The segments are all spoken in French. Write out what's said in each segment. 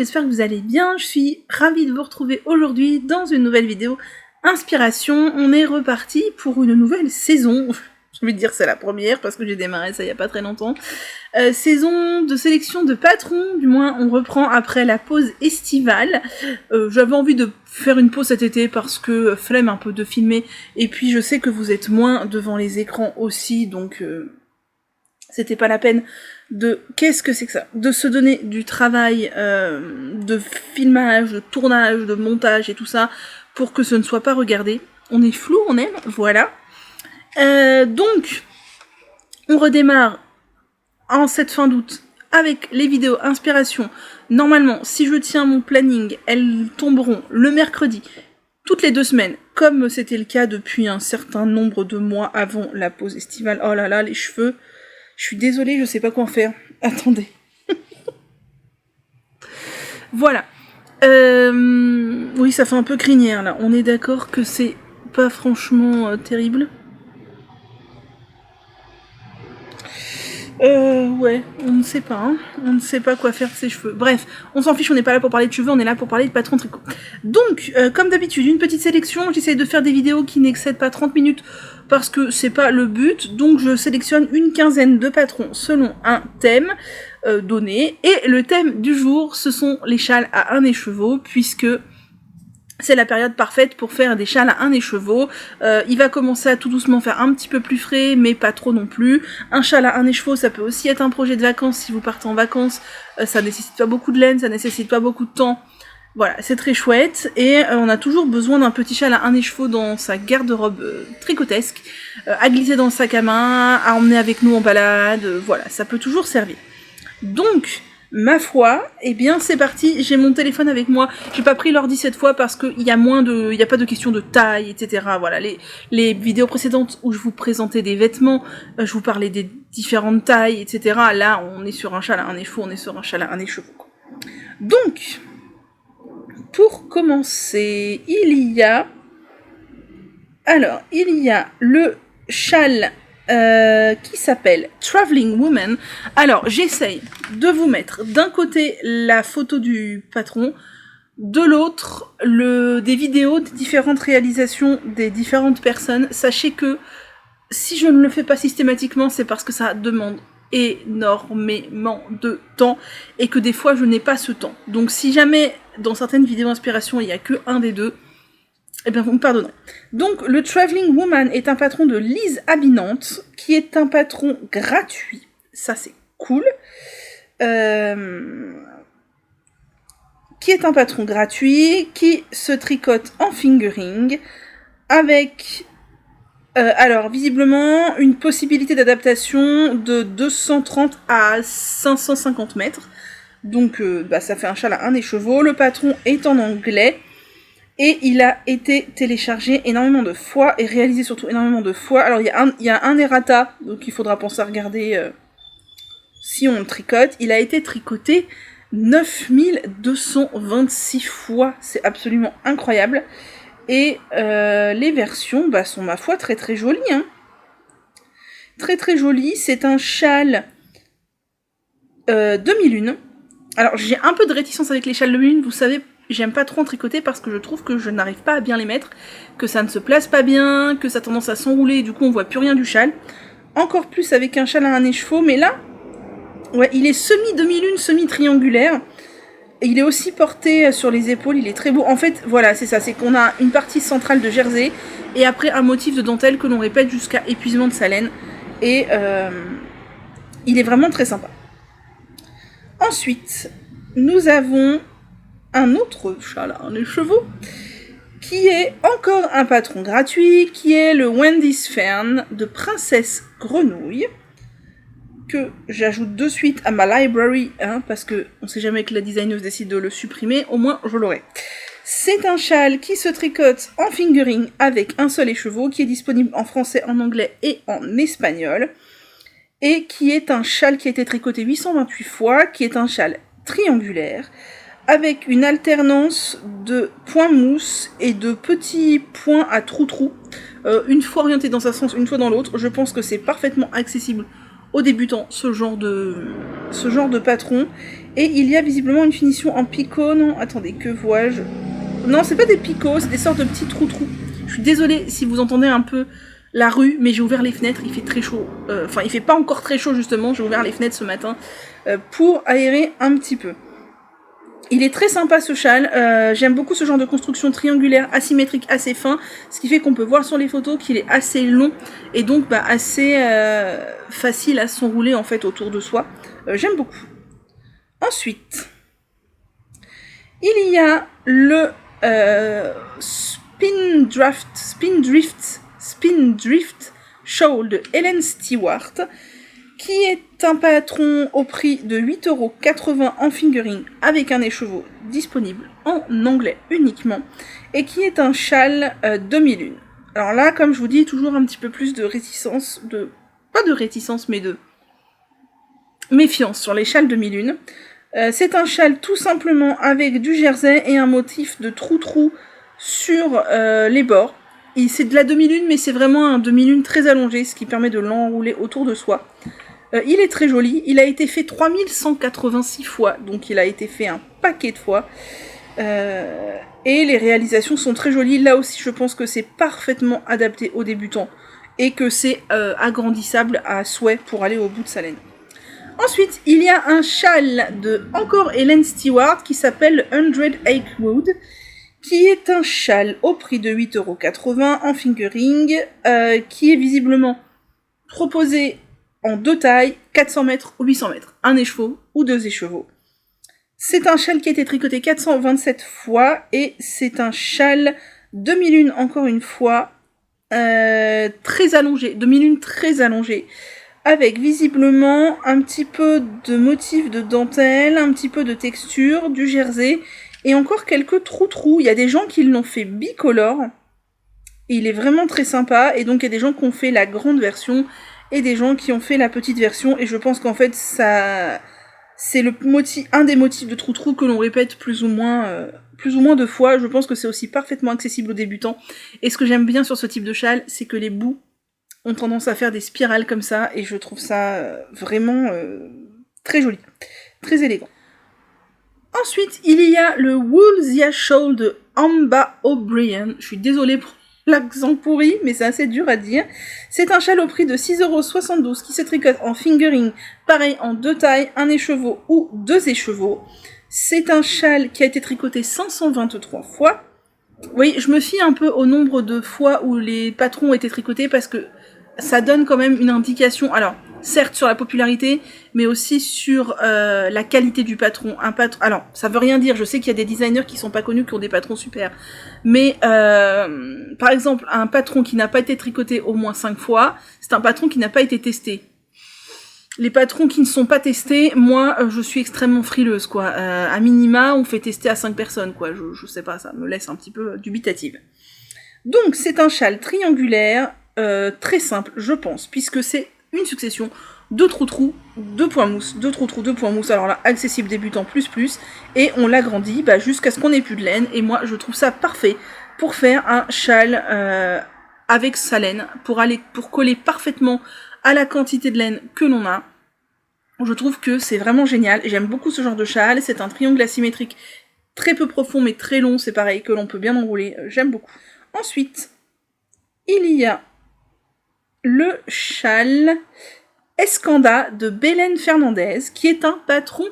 j'espère que vous allez bien. Je suis ravie de vous retrouver aujourd'hui dans une nouvelle vidéo Inspiration. On est reparti pour une nouvelle saison. Je vais dire c'est la première parce que j'ai démarré ça il y a pas très longtemps. Saison de sélection de patrons, du moins on reprend après la pause estivale. J'avais envie de faire une pause cet été parce que flemme un peu de filmer, et puis je sais que vous êtes moins devant les écrans aussi, donc c'était pas la peine de... Qu'est-ce que c'est que ça? De se donner du travail de filmage, de tournage, de montage et tout ça pour que ce ne soit pas regardé. On est flou, on aime, voilà. Donc, on redémarre en cette fin d'août avec les vidéos inspiration. Normalement, si je tiens mon planning, elles tomberont le mercredi, toutes les 2 semaines, comme c'était le cas depuis un certain nombre de mois avant la pause estivale. Oh là là, les cheveux, je suis désolée, je sais pas quoi en faire. Attendez. Voilà. Oui, ça fait un peu crinière là. On est d'accord que c'est pas franchement terrible. Ouais, on ne sait pas, hein. On ne sait pas quoi faire de ses cheveux. Bref, on s'en fiche, on n'est pas là pour parler de cheveux, on est là pour parler de patron tricot. Donc, comme d'habitude, une petite sélection. J'essaie de faire des vidéos qui n'excèdent pas 30 minutes parce que c'est pas le but. Donc, je sélectionne une quinzaine de patrons selon un thème donné. Et le thème du jour, ce sont les châles à un écheveau, puisque c'est la période parfaite pour faire des châles à un écheveau. Il va commencer à tout doucement faire un petit peu plus frais, mais pas trop non plus. Un châle à un écheveau, ça peut aussi être un projet de vacances si vous partez en vacances. Ça nécessite pas beaucoup de laine, ça nécessite pas beaucoup de temps. Voilà, c'est très chouette. Et on a toujours besoin d'un petit châle à un écheveau dans sa garde-robe tricotesque, à glisser dans le sac à main, à emmener avec nous en balade. Voilà, ça peut toujours servir. Donc, ma foi, eh bien c'est parti, j'ai mon téléphone avec moi, j'ai pas pris l'ordi cette fois parce qu'il y a pas de question de taille, etc. Voilà, les vidéos précédentes où je vous présentais des vêtements, je vous parlais des différentes tailles, etc. Là, on est sur un châle à un écheveau, on est sur un châle à un écheveau. Donc, pour commencer, il y a le châle qui s'appelle Traveling Woman. Alors, j'essaye de vous mettre d'un côté la photo du patron, de l'autre des vidéos des différentes réalisations des différentes personnes. Sachez que si je ne le fais pas systématiquement, c'est parce que ça demande énormément de temps et que des fois je n'ai pas ce temps. Donc si jamais dans certaines vidéos inspiration il n'y a que un des deux, eh bien, vous me pardonnerez. Donc, le Traveling Woman est un patron de Lise Abinante, qui est un patron gratuit. Ça, c'est cool. Qui est un patron gratuit, qui se tricote en fingering, avec, alors, visiblement, une possibilité d'adaptation de 230 à 550 mètres. Donc, ça fait un châle à un écheveau. Le patron est en anglais. Et il a été téléchargé énormément de fois et réalisé surtout énormément de fois. Alors il y a un errata, donc il faudra penser à regarder si on le tricote. Il a été tricoté 9226 fois, c'est absolument incroyable. Et les versions sont ma foi très très jolies. Hein. Très très jolies, c'est un châle 2001. Alors j'ai un peu de réticence avec les châles 2001, vous savez. J'aime pas trop en tricoter parce que je trouve que je n'arrive pas à bien les mettre, que ça ne se place pas bien, que ça a tendance à s'enrouler et du coup on voit plus rien du châle. Encore plus avec un châle à un écheveau, mais là, ouais, il est semi-demi-lune, semi-triangulaire. Et il est aussi porté sur les épaules, il est très beau. En fait, voilà, c'est ça, c'est qu'on a une partie centrale de jersey et après un motif de dentelle que l'on répète jusqu'à épuisement de sa laine. Et il est vraiment très sympa. Ensuite, nous avons un autre châle à un écheveau, qui est encore un patron gratuit, qui est le Wendy's Fern de Princesse Grenouille, que j'ajoute de suite à ma library, hein, parce que on sait jamais que la designeuse décide de le supprimer, au moins je l'aurai. C'est un châle qui se tricote en fingering avec un seul écheveau, qui est disponible en français, en anglais et en espagnol, et qui est un châle qui a été tricoté 828 fois, qui est un châle triangulaire, avec une alternance de points mousse et de petits points à trou-trou, une fois orienté dans un sens, une fois dans l'autre. Je pense que c'est parfaitement accessible aux débutants ce genre de patron. Et il y a visiblement une finition en picot, non, attendez, que vois-je? Non, c'est pas des picots, c'est des sortes de petits trous-trous. Je suis désolée si vous entendez un peu la rue, mais j'ai ouvert les fenêtres, il fait très chaud. Enfin, il fait pas encore très chaud justement, j'ai ouvert les fenêtres ce matin pour aérer un petit peu. Il est très sympa ce châle, j'aime beaucoup ce genre de construction triangulaire, asymétrique, assez fin, ce qui fait qu'on peut voir sur les photos qu'il est assez long et donc assez facile à s'enrouler en fait autour de soi. J'aime beaucoup. Ensuite, il y a le Spin Drift Shawl de Helen Stewart, qui est un patron au prix de 8,80€ en fingering avec un écheveau disponible en anglais uniquement, et qui est un châle demi-lune. Alors là, comme je vous dis, toujours un petit peu plus de réticence, pas de réticence, mais de méfiance sur les châles demi-lune. C'est un châle tout simplement avec du jersey et un motif de trou-trou sur les bords. C'est de la demi-lune, mais c'est vraiment un demi-lune très allongé, ce qui permet de l'enrouler autour de soi. Il est très joli, il a été fait 3186 fois, donc il a été fait un paquet de fois. Et les réalisations sont très jolies. Là aussi, je pense que c'est parfaitement adapté aux débutants et que c'est agrandissable à souhait pour aller au bout de sa laine. Ensuite, il y a un châle de encore Helen Stewart qui s'appelle 100 Achewood, qui est un châle au prix de 8,80€ en fingering, qui est visiblement proposé en deux tailles, 400 mètres ou 800 mètres, un écheveau ou deux écheveaux. C'est un châle qui a été tricoté 427 fois et c'est un châle demi-lune encore une fois, très allongé, demi-lune très allongé, avec visiblement un petit peu de motif de dentelle, un petit peu de texture, du jersey, et encore quelques trous-trous. Il y a des gens qui l'ont fait bicolore, et il est vraiment très sympa, et donc il y a des gens qui ont fait la grande version, et des gens qui ont fait la petite version, et je pense qu'en fait, ça, c'est un des motifs de trous-trous que l'on répète plus ou moins 2 fois. Je pense que c'est aussi parfaitement accessible aux débutants, et ce que j'aime bien sur ce type de châle, c'est que les bouts ont tendance à faire des spirales comme ça, et je trouve ça vraiment très joli, très élégant. Ensuite, il y a le Woolsia Shawl de Amba O'Brien. Je suis désolée pour l'accent pourri, mais c'est assez dur à dire. C'est un châle au prix de 6,72€ qui se tricote en fingering, pareil en deux tailles, un écheveau ou deux écheveaux. C'est un châle qui a été tricoté 523 fois. Oui, je me fie un peu au nombre de fois où les patrons ont été tricotés parce que ça donne quand même une indication, alors certes sur la popularité, mais aussi sur la qualité du patron. Alors, ça veut rien dire, je sais qu'il y a des designers qui sont pas connus, qui ont des patrons super, mais par exemple, un patron qui n'a pas été tricoté au moins 5 fois, c'est un patron qui n'a pas été testé. Les patrons qui ne sont pas testés, moi, je suis extrêmement frileuse, quoi. À minima, on fait tester à 5 personnes, quoi. Je sais pas, ça me laisse un petit peu dubitative. Donc, c'est un châle triangulaire, très simple, je pense, puisque c'est une succession de trous-trous, de points mousse, de trous-trous, de points mousse. Alors là, accessible débutant plus, et on l'agrandit jusqu'à ce qu'on ait plus de laine. Et moi, je trouve ça parfait pour faire un châle avec sa laine, pour coller parfaitement à la quantité de laine que l'on a. Je trouve que c'est vraiment génial. J'aime beaucoup ce genre de châle. C'est un triangle asymétrique très peu profond mais très long. C'est pareil, que l'on peut bien enrouler. J'aime beaucoup. Ensuite, il y a le châle Escanda de Belen Fernandez, qui est un patron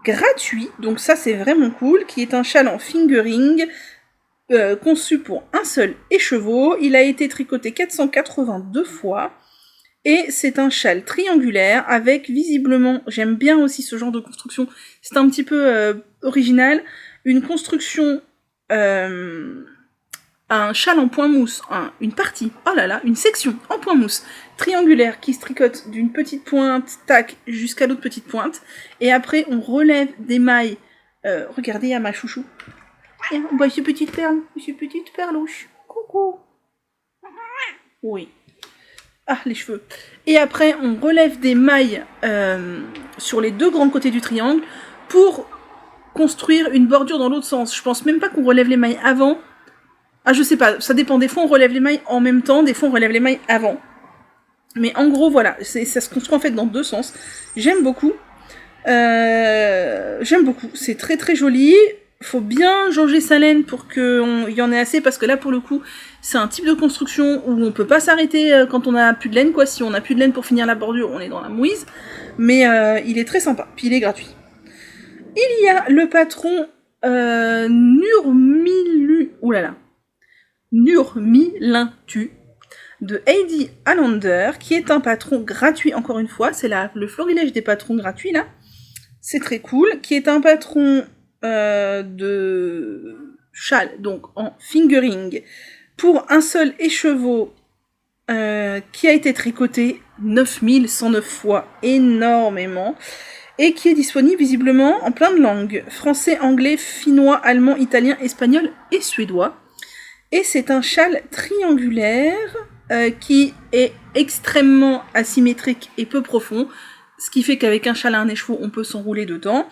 gratuit. Donc ça, c'est vraiment cool. Qui est un châle en fingering, conçu pour un seul écheveau. Il a été tricoté 482 fois. Et c'est un châle triangulaire avec visiblement, j'aime bien aussi ce genre de construction, c'est un petit peu original, une construction, un châle en point mousse, une partie, une section en point mousse triangulaire qui se tricote d'une petite pointe, tac, jusqu'à l'autre petite pointe, et après on relève des mailles, regardez à ma chouchou, ces petites perlouches, coucou, oui. Ah, les cheveux. Et après, on relève des mailles sur les deux grands côtés du triangle pour construire une bordure dans l'autre sens. Je pense même pas qu'on relève les mailles avant. Ah, je sais pas, ça dépend. Des fois, on relève les mailles en même temps, des fois, on relève les mailles avant. Mais en gros, voilà, ça se construit en fait dans deux sens. J'aime beaucoup. C'est très très joli. Faut bien jauger sa laine pour qu'il y en ait assez, parce que là, pour le coup, c'est un type de construction où on peut pas s'arrêter quand on a plus de laine, quoi. Si on a plus de laine pour finir la bordure, on est dans la mouise. Mais il est très sympa, puis il est gratuit. Il y a le patron Nurmilintu de Heidi Allander, qui est un patron gratuit, encore une fois. C'est le florilège des patrons gratuits, là. C'est très cool. Qui est un patron de châle, donc en fingering, pour un seul écheveau, qui a été tricoté 9109 fois, énormément, et qui est disponible visiblement en plein de langues, français, anglais, finnois, allemand, italien, espagnol et suédois. Et c'est un châle triangulaire qui est extrêmement asymétrique et peu profond, ce qui fait qu'avec un châle à un écheveau, on peut s'enrouler dedans,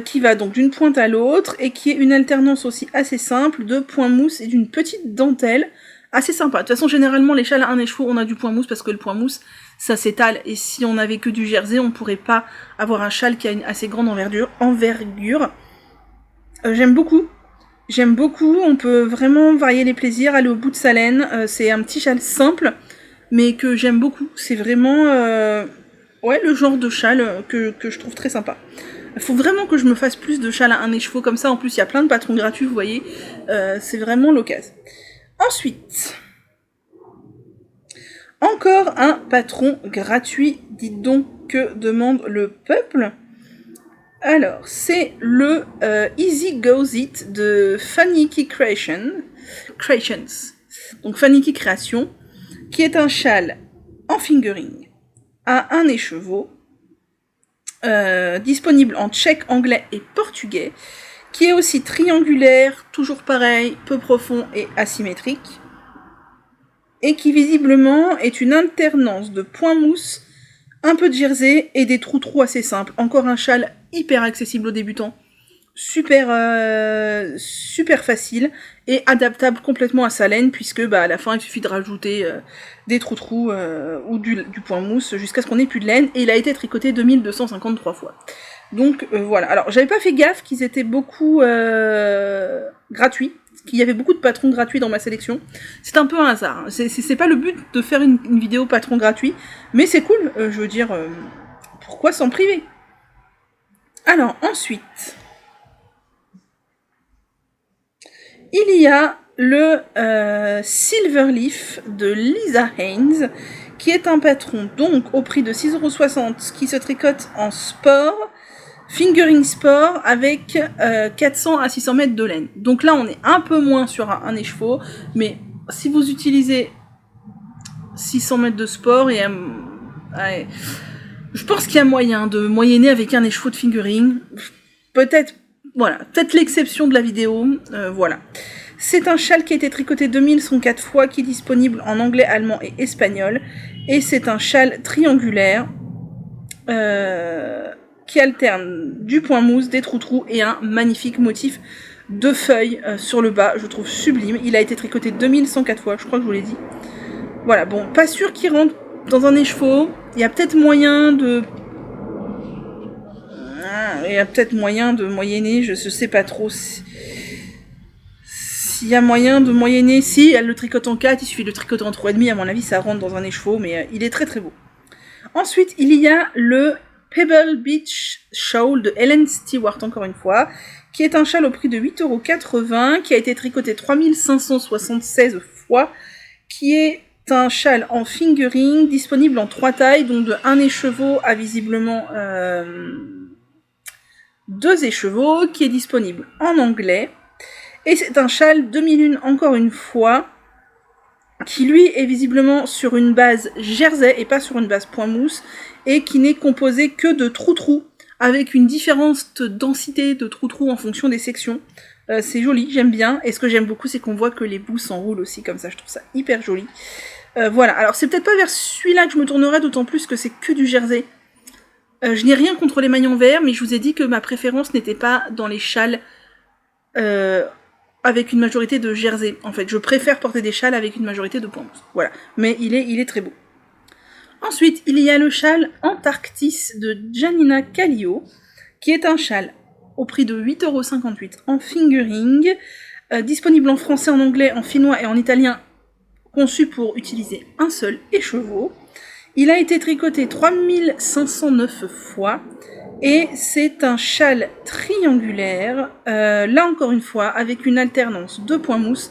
qui va donc d'une pointe à l'autre, et qui est une alternance aussi assez simple de point mousse et d'une petite dentelle assez sympa. De toute façon, généralement, les châles à un écheveau, on a du point mousse, parce que le point mousse, ça s'étale, et si on avait que du jersey, on pourrait pas avoir un châle qui a une assez grande envergure. J'aime beaucoup, on peut vraiment varier les plaisirs, aller au bout de sa laine. C'est un petit châle simple, mais que j'aime beaucoup. C'est vraiment le genre de châle que je trouve très sympa. Il faut vraiment que je me fasse plus de châles à un écheveau comme ça. En plus, il y a plein de patrons gratuits, vous voyez. C'est vraiment l'occasion. Ensuite, encore un patron gratuit. Dites donc, que demande le peuple? Alors, c'est le Easy Goes It de Faniki Creations, donc Faniki Création, qui est un châle en fingering à un écheveau, disponible en tchèque, anglais et portugais, qui est aussi triangulaire, toujours pareil, peu profond et asymétrique, et qui visiblement est une alternance de point mousse, un peu de jersey et des trous assez simples. Encore un châle hyper accessible aux débutants, super facile et adaptable complètement à sa laine, puisque à la fin il suffit de rajouter des trous ou du point mousse jusqu'à ce qu'on ait plus de laine, et il a été tricoté 2253 fois. Donc voilà. Alors j'avais pas fait gaffe qu'ils étaient beaucoup gratuits, qu'il y avait beaucoup de patrons gratuits dans ma sélection. C'est un peu un hasard. C'est pas le but de faire une vidéo patron gratuit, mais c'est cool. Je veux dire, pourquoi s'en priver? Alors ensuite, il y a le Silverleaf de Lisa Haynes, qui est un patron donc au prix de 6,60 €, qui se tricote en sport, fingering sport, avec 400 à 600 mètres de laine. Donc là, on est un peu moins sur un écheveau, mais si vous utilisez 600 mètres de sport, je pense qu'il y a moyen de moyenner avec un écheveau de fingering. Peut-être l'exception de la vidéo, voilà. C'est un châle qui a été tricoté 2104 fois, qui est disponible en anglais, allemand et espagnol, et c'est un châle triangulaire, qui alterne du point mousse, des trous et un magnifique motif de feuilles sur le bas. Je trouve sublime. Il a été tricoté 2104 fois, je crois que je vous l'ai dit. Voilà, bon, pas sûr qu'il rentre dans un écheveau. Il y a peut-être moyen de... moyenner, je sais pas trop. S'il y a moyen de moyenner, si elle le tricote en 4, il suffit de le tricoter en 3,5, à mon avis ça rentre dans un écheveau, mais il est très très beau. Ensuite, il y a le Pebble Beach Shawl de Helen Stewart, encore une fois, qui est un châle au prix de 8,80 €, qui a été tricoté 3576 fois, qui est un châle en fingering, disponible en 3 tailles, donc de 1 écheveau à visiblement 2 écheveaux, qui est disponible en anglais, et c'est un châle demi-lune, encore une fois, qui lui est visiblement sur une base jersey et pas sur une base point mousse, et qui n'est composé que de trous, avec une différence de densité de trous en fonction des sections. C'est joli, j'aime bien, et ce que j'aime beaucoup, c'est qu'on voit que les bouts s'enroulent aussi comme ça, je trouve ça hyper joli. Voilà, alors c'est peut-être pas vers celui-là que je me tournerai, d'autant plus que c'est que du jersey. Je n'ai rien contre les mailles en verre, mais je vous ai dit que ma préférence n'était pas dans les châles avec une majorité de jersey. En fait, je préfère porter des châles avec une majorité de points. Voilà, mais il est très beau. Ensuite, il y a le châle Antarctis de Janina Kallio, qui est un châle au prix de 8,58 € en fingering, disponible en français, en anglais, en finnois et en italien, conçu pour utiliser un seul écheveau. Il a été tricoté 3509 fois, et c'est un châle triangulaire, là encore une fois, avec une alternance de points mousse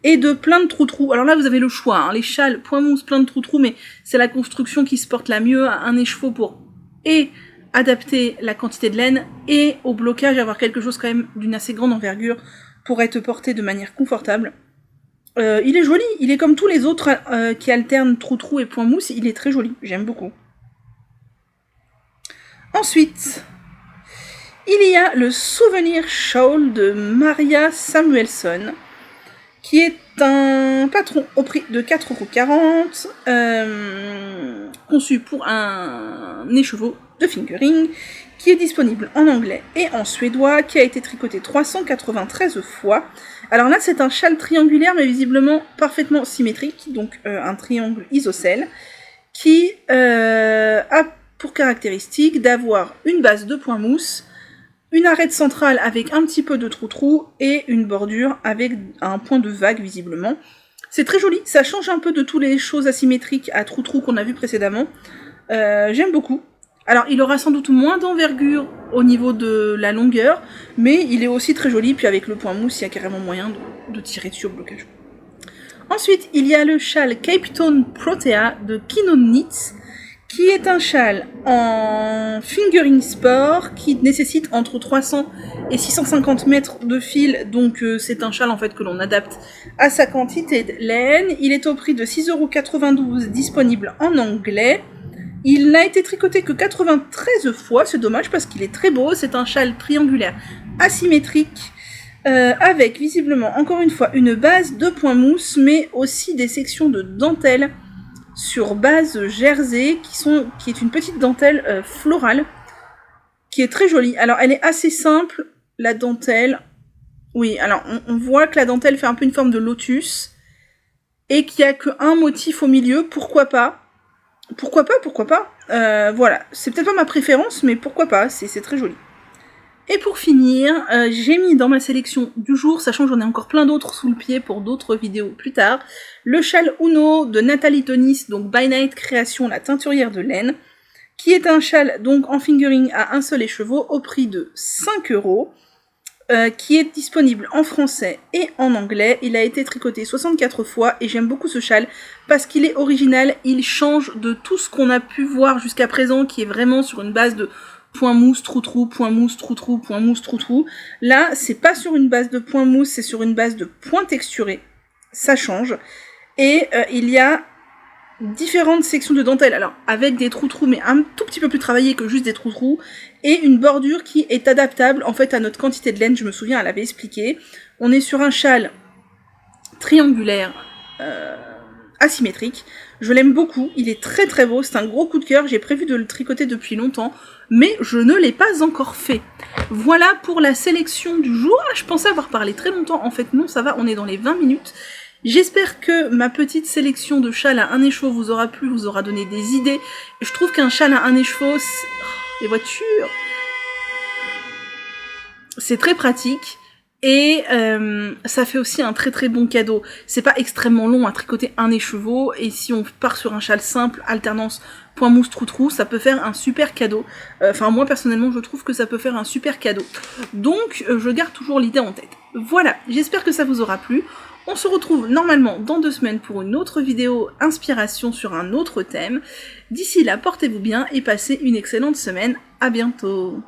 et de plein de trous-trous. Alors là, vous avez le choix, hein, les châles, point mousse, plein de trous-trous, mais c'est la construction qui se porte la mieux à un écheveau pour adapter la quantité de laine et au blocage, avoir quelque chose quand même d'une assez grande envergure pour être porté de manière confortable. Il est joli, il est comme tous les autres qui alternent trous-trous et point mousse, il est très joli, j'aime beaucoup. Ensuite, il y a le Souvenir Shawl de Maria Samuelson, qui est un patron au prix de 4,40 €, conçu pour un écheveau de fingering, qui est disponible en anglais et en suédois, qui a été tricoté 393 fois. Alors là, c'est un châle triangulaire, mais visiblement parfaitement symétrique, donc un triangle isocèle, qui a pour caractéristique d'avoir une base de point mousse, une arête centrale avec un petit peu de trou-trou et une bordure avec un point de vague visiblement. C'est très joli, ça change un peu de toutes les choses asymétriques à trou-trou qu'on a vu précédemment. J'aime beaucoup. Alors il aura sans doute moins d'envergure au niveau de la longueur, mais il est aussi très joli, puis avec le point mousse, il y a carrément moyen de tirer dessus au blocage. Ensuite, il y a le châle Cape Town Protea de Kino Knits, qui est un châle en fingering sport qui nécessite entre 300 et 650 mètres de fil, donc c'est un châle en fait que l'on adapte à sa quantité de laine. Il est au prix de 6,92 €, disponible en anglais. Il n'a été tricoté que 93 fois, c'est dommage parce qu'il est très beau, c'est un châle triangulaire asymétrique, avec visiblement encore une fois une base de point mousse, mais aussi des sections de dentelle sur base jersey, qui est une petite dentelle florale, qui est très jolie. Alors elle est assez simple, la dentelle. Oui, alors on voit que la dentelle fait un peu une forme de lotus, et qu'il n'y a qu'un motif au milieu, pourquoi pas. Pourquoi pas. Voilà, c'est peut-être pas ma préférence, mais pourquoi pas, c'est très joli. Et pour finir, j'ai mis dans ma sélection du jour, sachant que j'en ai encore plein d'autres sous le pied pour d'autres vidéos plus tard, le châle Uno de Nathalie Tonis, donc By Night Création, la teinturière de laine, qui est un châle donc en fingering à un seul écheveau au prix de 5 €, qui est disponible en français et en anglais. Il a été tricoté 64 fois et j'aime beaucoup ce châle parce qu'il est original, il change de tout ce qu'on a pu voir jusqu'à présent, qui est vraiment sur une base de point mousse, trou-trou, point mousse, trou-trou, point mousse, trou-trou. Là, c'est pas sur une base de point mousse, c'est sur une base de point texturé. Ça change. Et il y a différentes sections de dentelle, alors avec des trous-trous, mais un tout petit peu plus travaillés que juste des trous-trous, et une bordure qui est adaptable en fait à notre quantité de laine. Je me souviens, elle avait expliqué. On est sur un châle triangulaire asymétrique. Je l'aime beaucoup, il est très très beau, c'est un gros coup de cœur. J'ai prévu de le tricoter depuis longtemps, mais je ne l'ai pas encore fait. Voilà pour la sélection du jour. Je pensais avoir parlé très longtemps, en fait non, ça va, on est dans les 20 minutes. J'espère que ma petite sélection de châles à un écheveau vous aura plu, vous aura donné des idées. Je trouve qu'un châle à un écheveau, les voitures, c'est très pratique. Et ça fait aussi un très très bon cadeau. C'est pas extrêmement long à tricoter un écheveau, et si on part sur un châle simple, alternance point mousse trou-trou, ça peut faire un super cadeau. Enfin moi personnellement je trouve que ça peut faire un super cadeau. Donc je garde toujours l'idée en tête. Voilà, j'espère que ça vous aura plu. On se retrouve normalement dans 2 semaines pour une autre vidéo inspiration sur un autre thème. D'ici là, portez-vous bien et passez une excellente semaine. À bientôt.